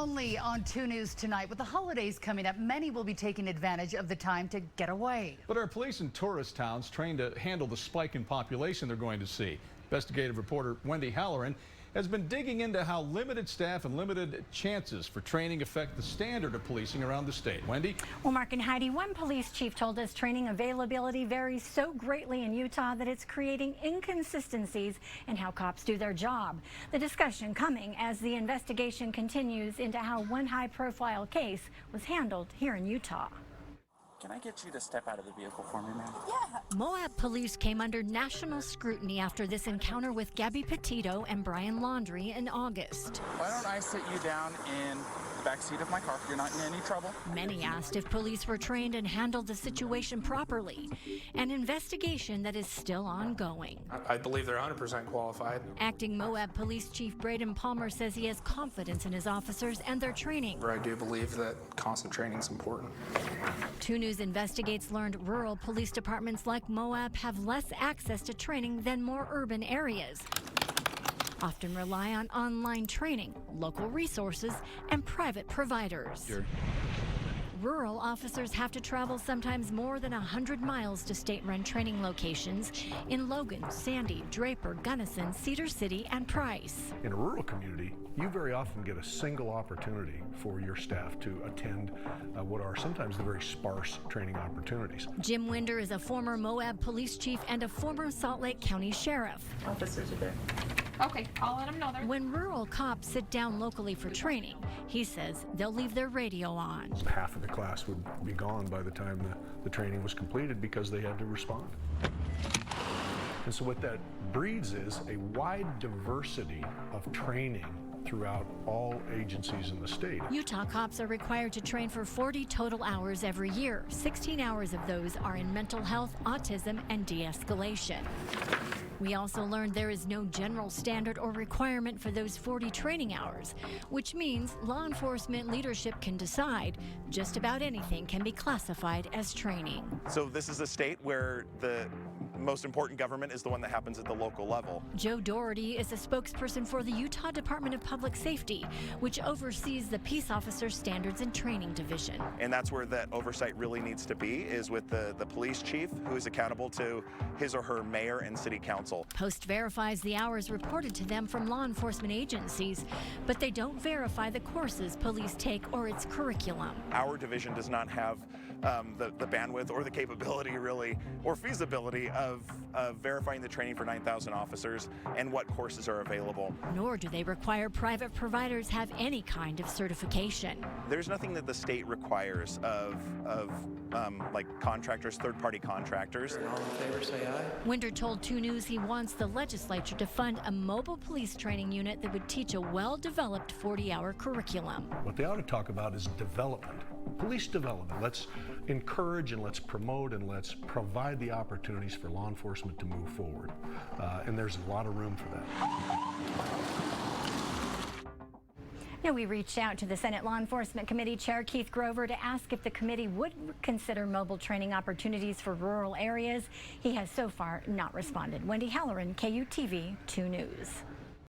Only on 2 News tonight. With the holidays coming up, many will be taking advantage of the time to get away. But are police in tourist towns trained to handle the spike in population they're going to see? Investigative reporter Wendy Halloran has been digging into how limited staff and limited chances for training affect the standard of policing around the state. Wendy? Well, Mark and Heidi, one police chief told us training availability varies so greatly in Utah that it's creating inconsistencies in how cops do their job. The discussion coming as the investigation continues into how one high-profile case was handled here in Utah. Can I get you to step out of the vehicle for me, ma'am? Yeah. Moab police came under national scrutiny after this encounter with Gabby Petito and Brian Laundrie in August. Why don't I sit you down in the back seat of my car? You're not in any trouble. Many asked if police were trained and handled the situation properly. An investigation that is still ongoing. I believe they're 100% qualified. Acting Moab Police Chief Braden Palmer says he has confidence in his officers and their training. I do believe that constant training is important. 2 News investigates learned rural police departments like Moab have less access to training than more urban areas. Often rely on online training, local resources, and private providers. Sure. Rural officers have to travel sometimes more than 100 miles to state-run training locations in Logan, Sandy, Draper, Gunnison, Cedar City, and Price. In a rural community, you very often get a single opportunity for your staff to attend what are sometimes the very sparse training opportunities. Jim Winder is a former Moab police chief and a former Salt Lake County sheriff. Officers are there. Okay, I'll let them know they're... When rural cops sit down locally for training, he says they'll leave their radio on. Half of the class would be gone by the time the training was completed because they had to respond. And so what that breeds is a wide diversity of training throughout all agencies in the state. Utah cops are required to train for 40 total hours every year. 16 hours of those are in mental health, autism, and de-escalation. We also learned there is no general standard or requirement for those 40 training hours, which means law enforcement leadership can decide just about anything can be classified as training. So this is a state where the most important government is the one that happens at the local level. Joe Doherty is a spokesperson for the Utah Department of Public Safety, which oversees the Peace Officer Standards and Training Division. And that's where that oversight really needs to be, is with the police chief, who is accountable to his or her mayor and city council. Post verifies the hours reported to them from law enforcement agencies, but they don't verify the courses police take or its curriculum. Our division does not have the bandwidth or the capability, really, or feasibility of verifying the training for 9,000 officers and what courses are available. Nor do they require private providers have any kind of certification. There's nothing that the state requires of like contractors, third-party contractors. All in favor, say aye. Winder told 2 News he wants the legislature to fund a mobile police training unit that would teach a well-developed 40-hour curriculum. What they ought to talk about is development, police development. Let's encourage and let's promote and let's provide the opportunities for law enforcement to move forward. And there's a lot of room for that. Now, we reached out to the Senate Law Enforcement Committee Chair Keith Grover to ask if the committee would consider mobile training opportunities for rural areas. He has so far not responded. Wendy Halloran, KUTV 2 News.